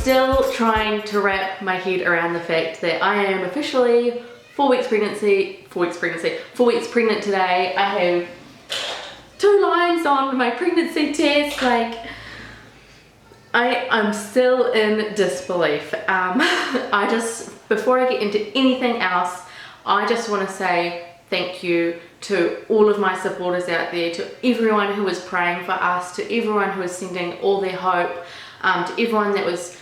still trying to wrap my head around the fact that I am officially 4 weeks pregnant today. I have 2 lines on my pregnancy test. Like, I'm still in disbelief. Before I get into anything else, I just want to say thank you to all of my supporters out there, to everyone who was praying for us, to everyone who was sending all their hope, to everyone that was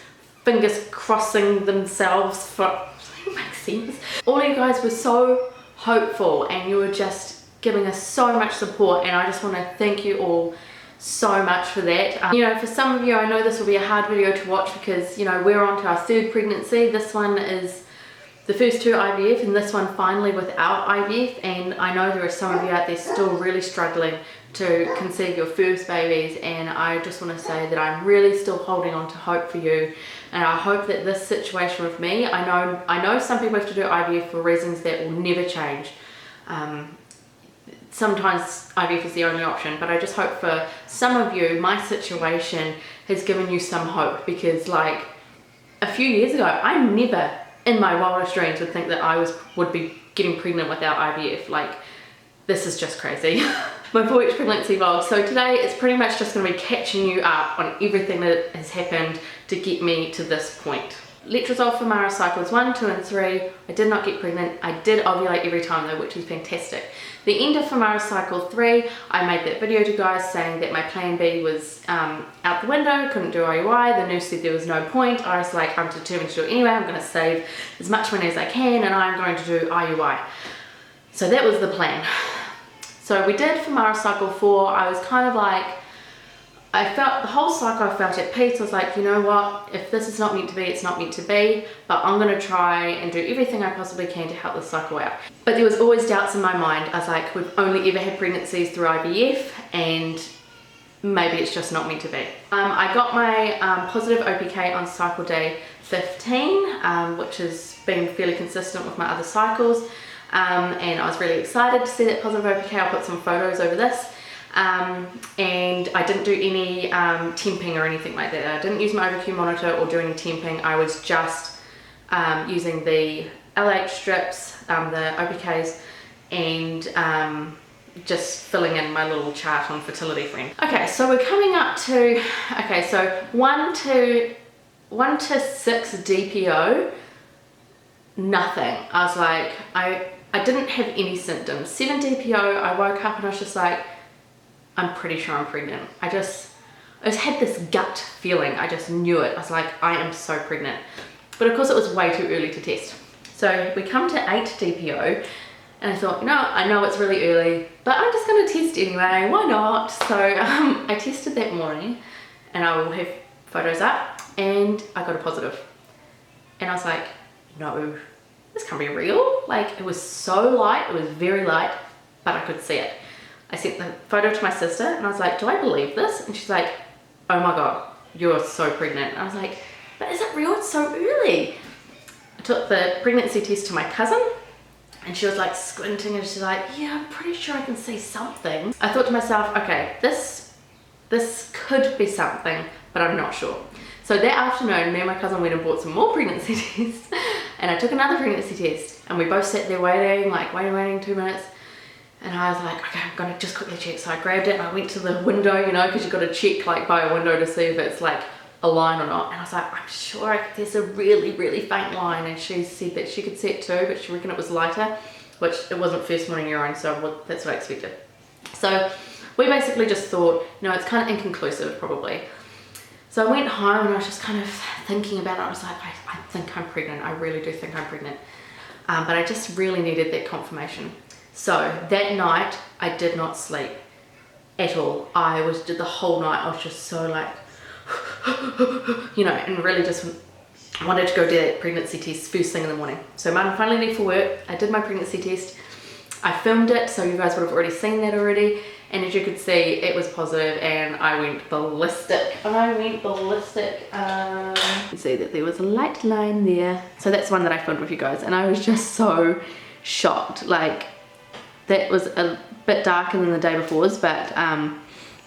fingers crossing themselves for, does that make sense? All you guys were so hopeful and you were just giving us so much support, and I just want to thank you all so much for that. You know, for some of you, I know this will be a hard video to watch because, you know, we're on to our 3rd pregnancy. This one is the first 2 IVF and this one finally without IVF, and I know there are some of you out there still really struggling to conceive your first babies, and I just want to say that I'm really still holding on to hope for you, and I hope that this situation with me, I know some people have to do IVF for reasons that will never change. Sometimes IVF is the only option, but I just hope for some of you, my situation has given you some hope, because like a few years ago, I never in my wildest dreams would think that I would be getting pregnant without IVF. Like, this is just crazy. My 4 weeks pregnancy vlog. So today it's pretty much just going to be catching you up on everything that has happened to get me to this point. Let result for Mara cycles 1, 2 and 3. I did not get pregnant. I did ovulate every time though, which is fantastic. The end of Famara cycle 3, I made that video to you guys saying that my plan B was out the window, couldn't do IUI. The nurse said there was no point. I was like, I'm determined to do it anyway. I'm going to save as much money as I can and I'm going to do IUI. So that was the plan. So we did Famara cycle 4. I was kind of like, I felt the whole cycle, I felt at peace. I was like, you know what, if this is not meant to be, it's not meant to be, but I'm going to try and do everything I possibly can to help this cycle out. But there was always doubts in my mind. I was like, we've only ever had pregnancies through IVF and maybe it's just not meant to be. I got my positive OPK on cycle day 15, which has been fairly consistent with my other cycles, and I was really excited to see that positive OPK. I'll put some photos over this. And I didn't do any temping or anything like that. I didn't use my OVQ monitor or do any temping. I was just using the LH strips, the OPKs, and just filling in my little chart on Fertility Friend. Okay, so we're coming up to, okay, so 1 to 6 DPO, nothing. I was like, I didn't have any symptoms. 7 DPO, I woke up and I was just like, I'm pretty sure I'm pregnant. I just had this gut feeling. I just knew it. I was like, I am so pregnant. But of course it was way too early to test. So we come to 8 DPO and I thought, no, I know it's really early, but I'm just gonna test anyway, why not? So I tested that morning and I will have photos up and I got a positive. And I was like, no, this can't be real. Like, it was so light, it was very light, but I could see it. I sent the photo to my sister and I was like, do I believe this? And she's like, oh my God, you're so pregnant. And I was like, but is it real? It's so early. I took the pregnancy test to my cousin and she was like squinting and she's like, yeah, I'm pretty sure I can see something. I thought to myself, okay, this could be something, but I'm not sure. So that afternoon, me and my cousin went and bought some more pregnancy tests and I took another pregnancy test and we both sat there waiting, like waiting 2 minutes. And I was like, okay, I'm gonna just quickly check. So I grabbed it and I went to the window, you know, because you've got to check like by a window to see if it's like a line or not. And I was like, I'm sure there's a really, really faint line. And she said that she could see it too, but she reckoned it was lighter, which it wasn't first morning urine, so that's what I expected. So we basically just thought, no, it's kind of inconclusive probably. So I went home and I was just kind of thinking about it. I was like, I think I'm pregnant. I really do think I'm pregnant. But I just really needed that confirmation. So that night I did not sleep at all. Did the whole night, I was just so like, you know, and really just wanted to go do that pregnancy test first thing in the morning. So Martin finally left for work. I did my pregnancy test. I filmed it, so you guys would have already seen that already. And as you could see, it was positive and I went ballistic. You can see that there was a light line there. So that's one that I filmed with you guys and I was just so shocked. Like, that was a bit darker than the day before's, but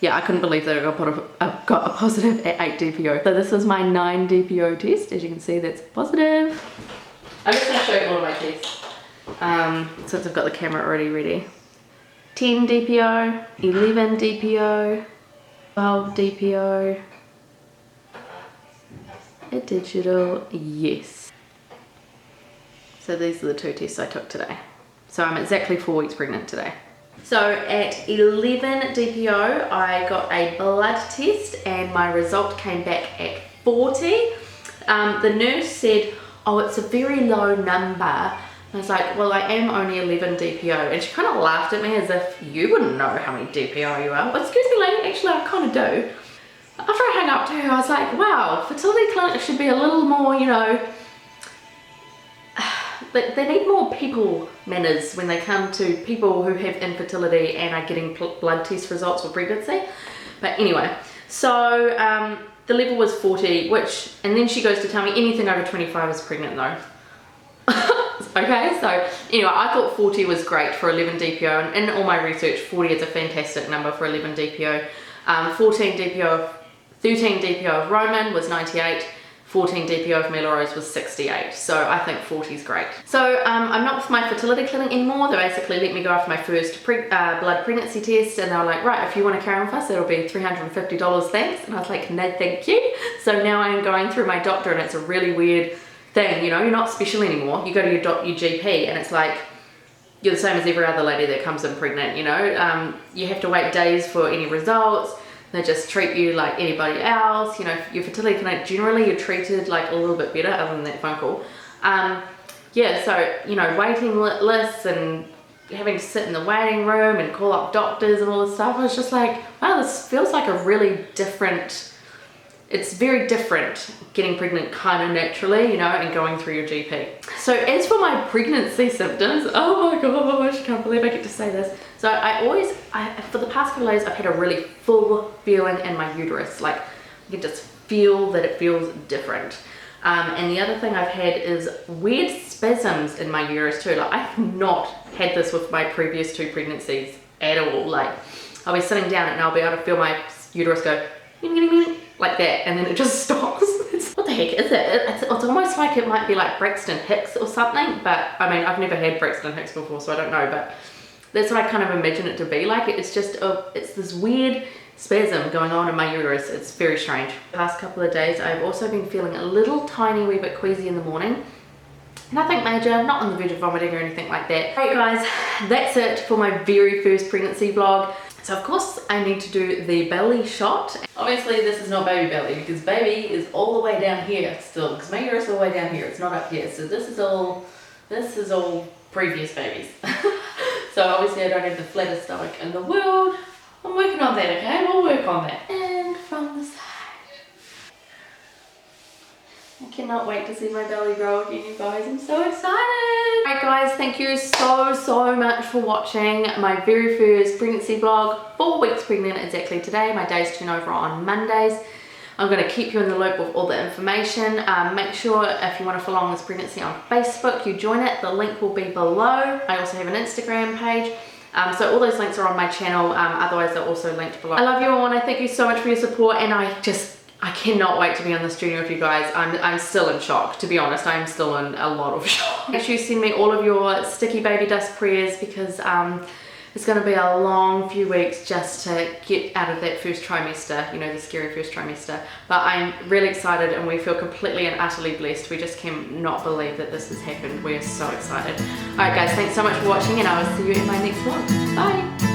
yeah, I couldn't believe that I got a positive at 8 DPO. So this is my 9 DPO test. As you can see, that's positive. I'm just going to show you all of my tests since I've got the camera already ready. 10 DPO, 11 DPO, 12 DPO, a digital, yes. So these are the 2 tests I took today. So I'm exactly 4 weeks pregnant today. So at 11 DPO, I got a blood test and my result came back at 40. The nurse said, oh, it's a very low number. I was like, well, I am only 11 DPO. And she kind of laughed at me as if you wouldn't know how many DPO you are. Well, excuse me, lady, actually I kind of do. After I hung up to her, I was like, wow, fertility clinics should be a little more, you know, they need more people manners when they come to people who have infertility and are getting blood test results for pregnancy. But anyway, so the level was 40, which, and then she goes to tell me anything over 25 is pregnant though. Okay, so anyway, I thought 40 was great for 11 DPO, and in all my research, 40 is a fantastic number for 11 DPO. 14 DPO, 13 DPO of Roman was 98. 14 DPO of Mila was 68, so I think 40 is great. So I'm not with my fertility clinic anymore. They basically let me go after my first blood pregnancy test, and they were like, right, if you want to carry on with us, it'll be $350, thanks. And I was like, no, thank you. So now I'm going through my doctor, and it's a really weird thing, you know, you're not special anymore. You go to your GP, and it's like, you're the same as every other lady that comes in pregnant, you know. You have to wait days for any results. They just treat you like anybody else. You know, your fertility clinic, generally you're treated like a little bit better other than that phone call. Yeah, so, you know, waiting lists and having to sit in the waiting room and call up doctors and all this stuff. I was just like, wow, this feels like a really different, it's very different getting pregnant kind of naturally, you know, and going through your GP. So as for my pregnancy symptoms, oh my gosh, I can't believe I get to say this. So for the past couple of days, I've had a really full feeling in my uterus. Like, you can just feel that it feels different. And the other thing I've had is weird spasms in my uterus too. Like, I've not had this with my previous 2 pregnancies at all. Like, I'll be sitting down and I'll be able to feel my uterus go like that, and then it just stops. What the heck is it? It's almost like it might be like Braxton Hicks or something, but I mean, I've never had Braxton Hicks before, so I don't know, but that's what I kind of imagine it to be like. It's just, it's this weird spasm going on in my uterus. It's very strange. The past couple of days, I've also been feeling a little tiny wee bit queasy in the morning. Nothing major, not on the verge of vomiting or anything like that. Alright guys, that's it for my very first pregnancy vlog. So of course I need to do the belly shot. Obviously this is not baby belly because baby is all the way down here still, because my uterus is all the way down here, it's not up here. So this is all previous babies. So obviously I don't have the flattest stomach in the world. I'm working on that, okay? We'll work on that. And from the side. I cannot wait to see my belly grow again, you guys. I'm so excited. Alright guys, thank you so much for watching my very first pregnancy vlog. 4 weeks pregnant exactly today. My days turn over on Mondays. I'm going to keep you in the loop with all the information. Make sure if you want to follow along this pregnancy on Facebook, you join it. The link will be below. I also have an Instagram page. So all those links are on my channel. Otherwise they're also linked below. I love you all and I thank you so much for your support, and I cannot wait to be on this journey with you guys. I'm still in shock, to be honest. I'm still in a lot of shock. Make sure you send me all of your sticky baby dust prayers, because it's going to be a long few weeks just to get out of that first trimester, you know, the scary first trimester. But I'm really excited and we feel completely and utterly blessed. We just cannot believe that this has happened. We're so excited. Alright guys, thanks so much for watching, and I will see you in my next vlog. Bye!